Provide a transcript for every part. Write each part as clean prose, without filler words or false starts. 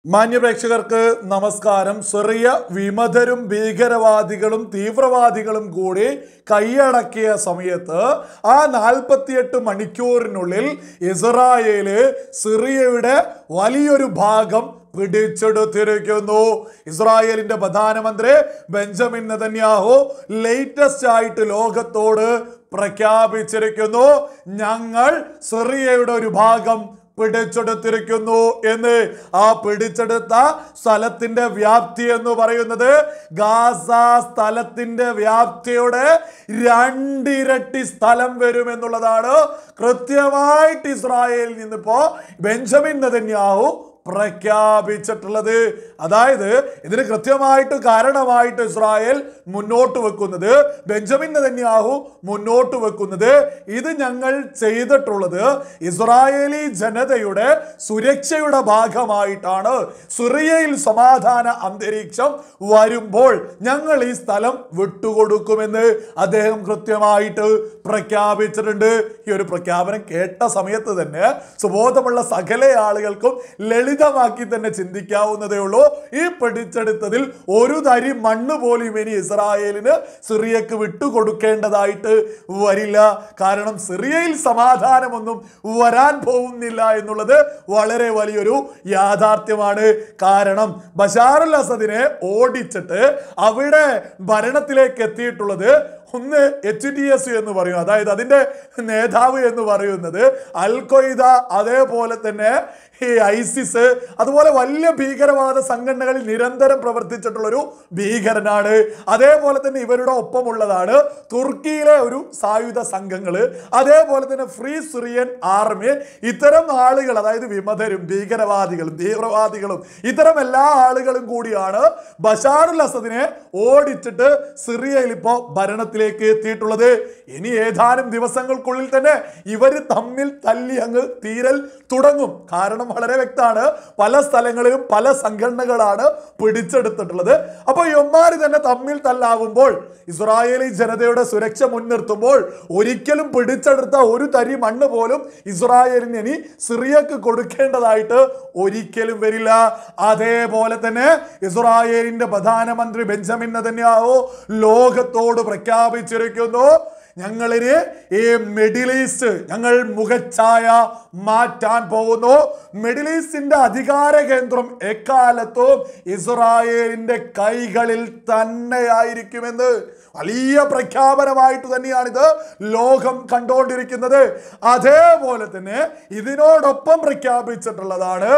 മാന്യപ്രേക്ഷകർക്ക് നമസ്കാരം. സിറിയ വിമതരും ഭീകരവാദികളും തീവ്രവാദികളും കൂടി കൈയടക്കിയ സമയത്ത് ആ 48 മണിക്കൂറിനുള്ളിൽ ഇസ്രായേല് സിറിയയുടെ വലിയൊരു ഭാഗം പിടിച്ചെടുത്തിരിക്കുന്നു. ഇസ്രായേലിന്റെ പ്രധാനമന്ത്രി ബെഞ്ചമിൻ നെതന്യാഹു ലേറ്റസ്റ്റ് ആയിട്ട് ലോകത്തോട് പ്രഖ്യാപിച്ചിരിക്കുന്നു, ഞങ്ങൾ സിറിയയുടെ ഒരു ഭാഗം പിടിച്ചെടുത്തിരിക്കുന്നു എന്ന്. ആ പിടിച്ചെടുത്ത സ്ഥലത്തിന്റെ വ്യാപ്തി എന്ന് പറയുന്നത് ഗാസ സ്ഥലത്തിന്റെ വ്യാപ്തിയുടെ 2 ഇരട്ടി സ്ഥലം വരുമെന്നുള്ളതാണ് കൃത്യമായിട്ട് ഇസ്രായേലിൽ നിന്നിപ്പോ ബെഞ്ചമിൻ നെതന്യാഹു പ്രഖ്യാപിച്ചിട്ടുള്ളത്. അതായത് ഇതിന് കൃത്യമായിട്ട് കാരണമായിട്ട് ഇസ്രായേൽ മുന്നോട്ട് വെക്കുന്നത്, ബെഞ്ചമിൻ നെതന്യാഹു മുന്നോട്ട് വെക്കുന്നത്, ഇത് ഞങ്ങൾ ചെയ്തിട്ടുള്ളത് ഇസ്രായേലി ജനതയുടെ സുരക്ഷയുടെ ഭാഗമായിട്ടാണ്. സിറിയയിൽ സമാധാന അന്തരീക്ഷം വരുമ്പോൾ ഞങ്ങൾ ഈ സ്ഥലം വിട്ടുകൊടുക്കുമെന്ന് അദ്ദേഹം കൃത്യമായിട്ട് പ്രഖ്യാപിച്ചിട്ടുണ്ട്. ഈ ഒരു പ്രഖ്യാപനം കേട്ട സമയത്ത് തന്നെ സുബോധമുള്ള സകല ആളുകൾക്കും ലളിതമാക്കി തന്നെ ചിന്തിക്കാവുന്നതേ ഉള്ളൂ. ഈ പിടിച്ചെടുത്തതിൽ ഒരു തരി മണ്ണ് പോലും ഇനി ഇസ്രായേലിന് സിറിയക്ക് വിട്ടുകൊടുക്കേണ്ടതായിട്ട് വരില്ല. കാരണം സിറിയയിൽ സമാധാനമൊന്നും വരാൻ പോകുന്നില്ല എന്നുള്ളത് വളരെ വലിയൊരു യാഥാർത്ഥ്യമാണ്. കാരണം ബഷാർ അൽ അസദിനെ ഓടിച്ചിട്ട് അവിടെ ഭരണത്തിലേക്ക് എത്തിയിട്ടുള്ളത് ഒന്ന് HTS എന്ന് പറയും, അതായത് അതിന്റെ നേതാവ് എന്ന് പറയുന്നത് അൽ ഖ്വയ്ദ, അതേപോലെ തന്നെ ഈ ISIS, അതുപോലെ വലിയ ഭീകരവാദ സംഘടനകളിൽ നിരന്തരം പ്രവർത്തിച്ചിട്ടുള്ളൊരു ഭീകരനാണ്. അതേപോലെ തന്നെ ഇവരുടെ ഒപ്പമുള്ളതാണ് തുർക്കിയിലെ ഒരു സായുധ സംഘങ്ങള്, അതേപോലെ തന്നെ ഫ്രീ സിറിയൻ ആർമി. ഇത്തരം ആളുകൾ, അതായത് വിമതരും ഭീകരവാദികളും തീവ്രവാദികളും ഇത്തരം എല്ലാ ആളുകളും കൂടിയാണ് ബഷാർ അൽ അസദിനെ ഓടിച്ചിട്ട് സിറിയയിൽ ഇപ്പോ ഭരണത്തിലേക്ക് എത്തിയിട്ടുള്ളത്. ഇനി ഏതാനും ദിവസങ്ങൾക്കുള്ളിൽ തന്നെ ഇവര് തമ്മിൽ തല്ലി അങ്ങ് തീരൽ തുടങ്ങും. കാരണം വളരെ വ്യക്തമാണ്, പല സ്ഥലങ്ങളിലും പല സംഘടനകളാണ് പിടിച്ചെടുത്തിട്ടുള്ളത്. അപ്പൊ ഇവന്മാര് തന്നെ തമ്മിൽ തല്ലാവുമ്പോൾ ഇസ്രായേലി ജനതയുടെ സുരക്ഷ മുൻനിർത്തുമ്പോൾ ഒരിക്കലും പിടിച്ചെടുത്ത ഒരു തരി മണ്ണ് പോലും ഇസ്രായേലിന് ഇനി സിറിയക്ക് കൊടുക്കേണ്ടതായിട്ട് ഒരിക്കലും വരില്ല. അതേപോലെ തന്നെ ഇസ്രായേലിന്റെ പ്രധാനമന്ത്രി ബെഞ്ചമിൻ നെതന്യാഹു ലോകത്തോട് പ്രഖ്യാപിച്ചിരിക്കുന്നു, ഞങ്ങളിന് ഈ മിഡിൽ ഈസ്റ്റ് ഞങ്ങൾ മുഖച്ഛായ മാറ്റാൻ പോകുന്നു. മിഡിൽ ഈസ്റ്റിന്റെ അധികാര കേന്ദ്രം എക്കാലത്തും ഇസ്രായേലിന്റെ കൈകളിൽ തന്നെയായിരിക്കുമെന്ന് വലിയ പ്രഖ്യാപനമായിട്ട് തന്നെയാണിത് ലോകം കണ്ടുകൊണ്ടിരിക്കുന്നത്. അതേപോലെ തന്നെ ഇതിനോടൊപ്പം പ്രഖ്യാപിച്ചിട്ടുള്ളതാണ്,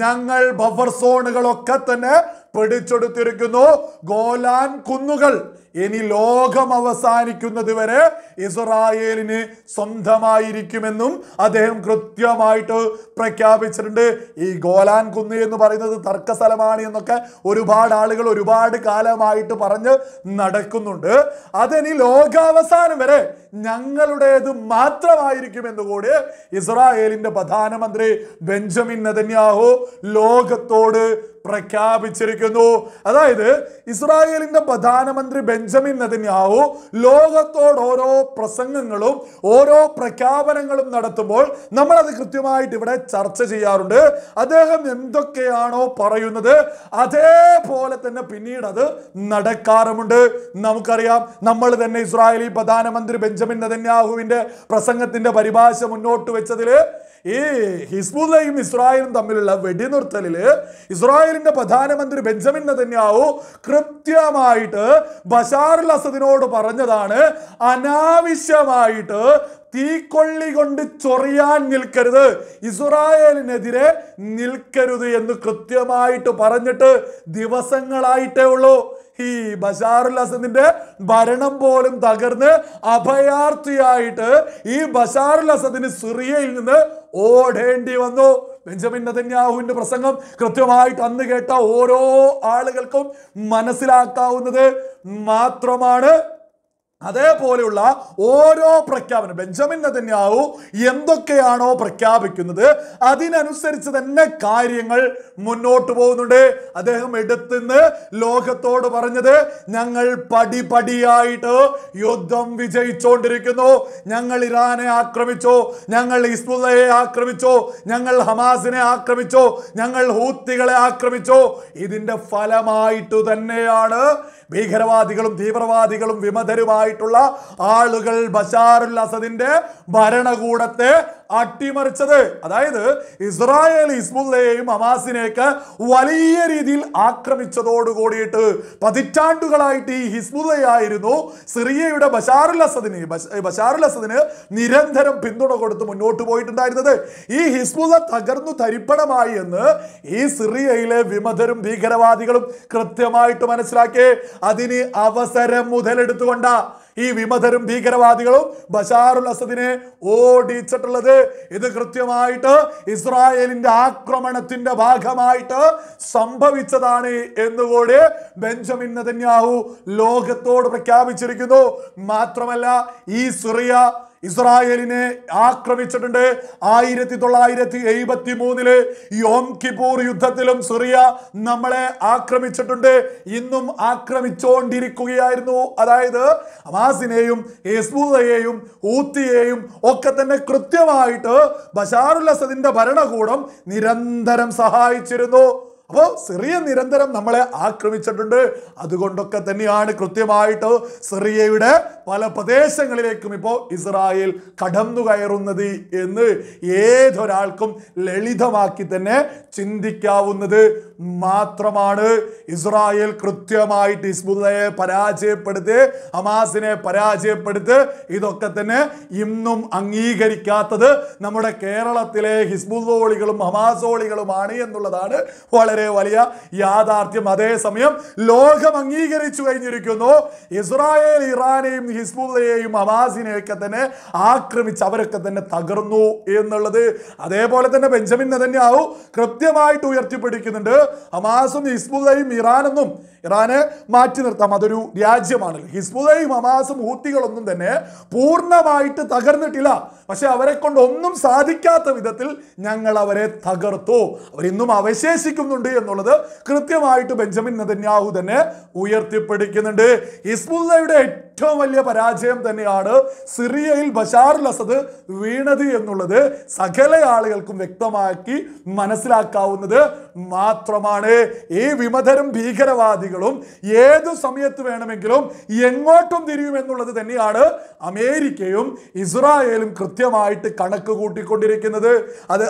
ഞങ്ങൾ ബഫർ സോണുകളൊക്കെ തന്നെ പിടിച്ചെടുത്തിരിക്കുന്നു. ഗോലാൻ കുന്നുകൾ ഇനി ലോകം അവസാനിക്കുന്നത് വരെ ഇസ്രായേലിന് സ്വന്തമായിരിക്കുമെന്നും അദ്ദേഹം കൃത്യമായിട്ട് പ്രഖ്യാപിച്ചിട്ടുണ്ട്. ഈ ഗോലാൻ കുന്ന് എന്ന് പറയുന്നത് തർക്കസ്ഥലമാണ് എന്നൊക്കെ ഒരുപാട് ആളുകൾ ഒരുപാട് കാലമായിട്ട് പറഞ്ഞ് നടക്കുന്നുണ്ട്. അതിനി ലോകാവസാനം വരെ ഞങ്ങളുടേത് മാത്രമായിരിക്കുമെന്ന് കൂടി ഇസ്രായേലിന്റെ പ്രധാനമന്ത്രി ബെഞ്ചമിൻ നെതന്യാഹു ലോകത്തോട് പ്രഖ്യാപിച്ചിരിക്കുന്നു. അതായത് ഇസ്രായേലിന്റെ പ്രധാനമന്ത്രി ബെഞ്ചമിൻ നെതന്യാഹു ലോകത്തോട് ഓരോ പ്രസംഗങ്ങളും ഓരോ പ്രഖ്യാപനങ്ങളും നടത്തുമ്പോൾ നമ്മൾ അത് കൃത്യമായിട്ട് ഇവിടെ ചർച്ച ചെയ്യാറുണ്ട്. അദ്ദേഹം എന്തൊക്കെയാണോ പറയുന്നത് അതേപോലെ തന്നെ പിന്നീട് അത് നടക്കാറുമുണ്ട്. നമുക്കറിയാം, നമ്മൾ തന്നെ ഇസ്രായേലി പ്രധാനമന്ത്രി ബെഞ്ചമിൻ നെതന്യാഹുവിന്റെ പ്രസംഗത്തിന്റെ പരിഭാഷ മുന്നോട്ട് വെച്ചതില് ഈ ഹിസ്ബുള്ളയും ഇസ്രായേലും തമ്മിലുള്ള വെടിനിർത്തലില് ഇസ്രായേലിന്റെ പ്രധാനമന്ത്രി ബെഞ്ചമിൻ നെതന്യാഹു കൃത്യമായിട്ട് ബഷാർ അൽ അസദിനോട് പറഞ്ഞതാണ്, അനാവശ്യമായിട്ട് തീക്കൊള്ളി കൊണ്ട് ചൊറിയാൻ നിൽക്കരുത്, ഇസ്രായേലിനെതിരെ നിൽക്കരുത് എന്ന് കൃത്യമായിട്ട് പറഞ്ഞിട്ട് ദിവസങ്ങളായിട്ടേ ഉള്ളൂ. ഈ ബഷാർ അൽ അസദിന്റെ ഭരണം പോലും തകർന്ന് അഭയാർത്ഥിയായിട്ട് ഈ ബഷാർ അൽ അസദിന് സിറിയയിൽ നിന്ന് ഓടേണ്ടി വന്നു. ബെഞ്ചമിൻ നെതന്യാഹുവിന്റെ പ്രസംഗം കൃത്യമായിട്ട് അന്ന് കേട്ട ഓരോ ആളുകൾക്കും മനസ്സിലാക്കാവുന്നത് മാത്രമാണ്. അതേപോലെയുള്ള ഓരോ പ്രഖ്യാപനം ബെഞ്ചമിൻ നെതന്യാഹു എന്തൊക്കെയാണോ പ്രഖ്യാപിക്കുന്നത് അതിനനുസരിച്ച് തന്നെ കാര്യങ്ങൾ മുന്നോട്ട് പോകുന്നുണ്ട്. അദ്ദേഹം എടുത്തുനിന്ന് ലോകത്തോട് പറഞ്ഞത്, ഞങ്ങൾ പടിപടിയായിട്ട് യുദ്ധം വിജയിച്ചുകൊണ്ടിരിക്കുന്നു. ഞങ്ങൾ ഇറാനെ ആക്രമിച്ചു, ഞങ്ങൾ ഹിസ്ബുള്ളയെ ആക്രമിച്ചു, ഞങ്ങൾ ഹമാസിനെ ആക്രമിച്ചു, ഞങ്ങൾ ഹൂത്തികളെ ആക്രമിച്ചു. ഇതിന്റെ ഫലമായിട്ട് തന്നെയാണ് ഭീകരവാദികളും തീവ്രവാദികളും വിമതരുമായിട്ടുള്ള ആളുകൾ ബശാറുൽ അസദിന്റെ ഭരണകൂടത്തെ അട്ടിമറിച്ചത്. അതായത് ഇസ്രായേൽ ഹിസ്ബുള്ളയെയും ഹമാസിനെയൊക്കെ വലിയ രീതിയിൽ ആക്രമിച്ചതോട് കൂടിയിട്ട് പതിറ്റാണ്ടുകളായിട്ട് ഈ ഹിസ്ബുള്ളയായിരുന്നു സിറിയയുടെ ബശാറുൽ അസദിന് നിരന്തരം പിന്തുണ കൊടുത്ത് മുന്നോട്ട് പോയിട്ടുണ്ടായിരുന്നത്. ഈ ഹിസ്ബുള്ള തകർന്നു തരിപ്പണമായി എന്ന് ഈ സിറിയയിലെ വിമതരും ഭീകരവാദികളും കൃത്യമായിട്ട് മനസ്സിലാക്കി അതിന് അവസരം മുതലെടുത്തുകൊണ്ട ഈ വിമതരും ഭീകരവാദികളും ബശാറുൽ അസദിനെ ഓടിച്ചിട്ടുള്ളത്. ഇത് കൃത്യമായിട്ട് ഇസ്രായേലിന്റെ ആക്രമണത്തിന്റെ ഭാഗമായിട്ട് സംഭവിച്ചതാണ് എന്നുകൂടി ബെഞ്ചമിൻ നെതന്യാഹു ലോകത്തോട് പ്രഖ്യാപിച്ചിരിക്കുന്നു. മാത്രമല്ല ഈ സിറിയ ഇസ്രായേലിനെ ആക്രമിച്ചിട്ടുണ്ട്. 1973 യോം കിപ്പൂർ യുദ്ധത്തിലും സിറിയ നമ്മളെ ആക്രമിച്ചിട്ടുണ്ട്. ഇന്നും ആക്രമിച്ചുകൊണ്ടിരിക്കുകയായിരുന്നു. അതായത് ഹമാസിനെയും ഹിസ്ബുള്ളയെയും ഹൂത്തിയെയും ഒക്കെ തന്നെ കൃത്യമായിട്ട് ബശാറുൽ അസദിന്റെ ഭരണകൂടം നിരന്തരം സഹായിച്ചിരുന്നു. അപ്പോൾ സിറിയ നിരന്തരം നമ്മളെ ആക്രമിച്ചിട്ടുണ്ട്. അതുകൊണ്ടൊക്കെ തന്നെയാണ് കൃത്യമായിട്ട് സിറിയയുടെ പല പ്രദേശങ്ങളിലേക്കും ഇപ്പോൾ ഇസ്രായേൽ കടന്നു കയറുന്നത് എന്ന് ഏതൊരാൾക്കും ലളിതമാക്കി തന്നെ ചിന്തിക്കാവുന്നത് മാത്രമാണ്. ഇസ്രായേൽ കൃത്യമായിട്ട് ഹിസ്ബുള്ളയെ പരാജയപ്പെടുത്തി, ഹമാസിനെ പരാജയപ്പെടുത്തി. ഇതൊക്കെ തന്നെ ഇന്നും അംഗീകരിക്കാത്തത് നമ്മുടെ കേരളത്തിലെ ഹിസ്ബുള്ളോളികളും ഹമാസോളികളുമാണ് എന്നുള്ളതാണ് വളരെ വലിയ യാഥാർത്ഥ്യം. അതേസമയം ലോകം അംഗീകരിച്ചു കഴിഞ്ഞിരിക്കുന്നു ഇസ്രായേൽ ഇറാനെയും ഹിസ്ബുള്ളയെയും ഹമാസിനെയൊക്കെ തന്നെ ആക്രമിച്ച് അവരൊക്കെ തന്നെ തകർന്നു എന്നുള്ളത്. അതേപോലെ തന്നെ ബെഞ്ചമിൻ നെതന്യാഹു കൃത്യമായിട്ട് ഉയർത്തിപ്പിടിക്കുന്നുണ്ട്, ഹമാസും ഹിസ്ബുള്ളയും ഇറാനെ മാറ്റി നിർത്താം, അതൊരു രാജ്യമാണല്ലോ. ഹിസ്ബുള്ളയും ഹമാസും ഹൂത്തികളൊന്നും തന്നെ പൂർണ്ണമായിട്ട് തകർന്നിട്ടില്ല. പക്ഷെ അവരെ കൊണ്ട് ഒന്നും സാധിക്കാത്ത വിധത്തിൽ ഞങ്ങൾ അവരെ തകർത്തു, അവരിന്നും അവശേഷിക്കുന്നുണ്ട് എന്നുള്ളത് കൃത്യമായിട്ട് ബെഞ്ചമിൻ നെതന്യാഹു തന്നെ ഉയർത്തിപ്പിടിക്കുന്നുണ്ട്. ഹിസ്ബുള്ളയുടെ ഏറ്റവും വലിയ പരാജയം തന്നെയാണ് സിറിയയിൽ ബശാറുൽ അസദ് വീണത് എന്നുള്ളത് സകല ആളുകൾക്കും വ്യക്തമാക്കി മനസ്സിലാക്കാവുന്നത് മാത്രമാണ്. ഈ വിമതരും ഭീകരവാദികളും ഏതു സമയത്ത് വേണമെങ്കിലും എങ്ങോട്ടും തിരിയുമെന്നുള്ളത് തന്നെയാണ് അമേരിക്കയും ഇസ്രായേലും കൃത്യമായിട്ട് കണക്ക് കൂട്ടിക്കൊണ്ടിരിക്കുന്നത്.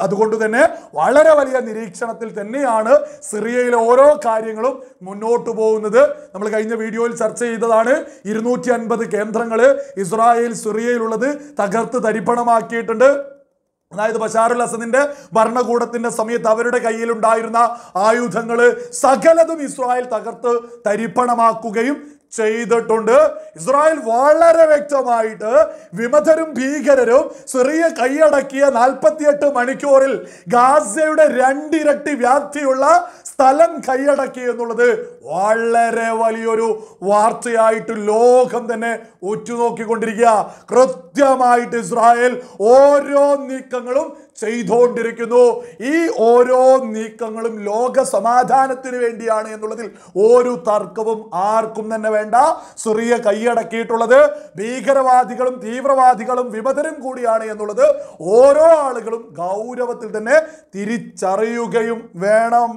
അതുകൊണ്ട് തന്നെ വളരെ വലിയ നിരീക്ഷണത്തിൽ തന്നെയാണ് സിറിയയിലെ ഓരോ കാര്യങ്ങളും മുന്നോട്ട് പോകുന്നത്. നമ്മൾ കഴിഞ്ഞ വീഡിയോയിൽ ചർച്ച ചെയ്തതാണ്. 250 കേന്ദ്രങ്ങൾ ഇസ്രായേൽ സിറിയയിലുള്ളത് തകർത്ത് തരിപ്പണമാക്കിയിട്ടുണ്ട്. അതായത് ബശാറുൽ അസദിന്റെ ഭരണകൂടത്തിന്റെ സമയത്ത് അവരുടെ കയ്യിലുണ്ടായിരുന്ന ആയുധങ്ങൾ സകലതും ഇസ്രായേൽ തകർത്ത് തരിപ്പണമാക്കുകയും ചെയ്തിട്ടുണ്ട്. ഇസ്രായേൽ വളരെ വ്യക്തമായിട്ട് വിമതരും ഭീകരരും സിറിയ കൈയടക്കിയ 48 മണിക്കൂറിൽ ഗാസയുടെ 2 ഇരട്ടി വ്യാപ്തിയുള്ള സ്ഥലം കൈയടക്കി എന്നുള്ളത് വളരെ വലിയൊരു വാർത്തയായിട്ട് ലോകം തന്നെ ഉറ്റുനോക്കിക്കൊണ്ടിരിക്കുക. കൃത്യമായിട്ട് ഇസ്രായേൽ ഓരോ നീക്കങ്ങളും ചെയ്തുകൊണ്ടിരിക്കുന്നു. ഈ ഓരോ നീക്കങ്ങളും ലോക സമാധാനത്തിന് വേണ്ടിയാണ് എന്നുള്ളതിൽ ഒരു തർക്കവും ആർക്കും തന്നെ വേണ്ട. സിറിയ കൈയടക്കിയിട്ടുള്ളത് ഭീകരവാദികളും തീവ്രവാദികളും വിമതരും കൂടിയാണ് എന്നുള്ളത് ഓരോ ആളുകളും ഗൗരവത്തിൽ തന്നെ തിരിച്ചറിയുകയും വേണം.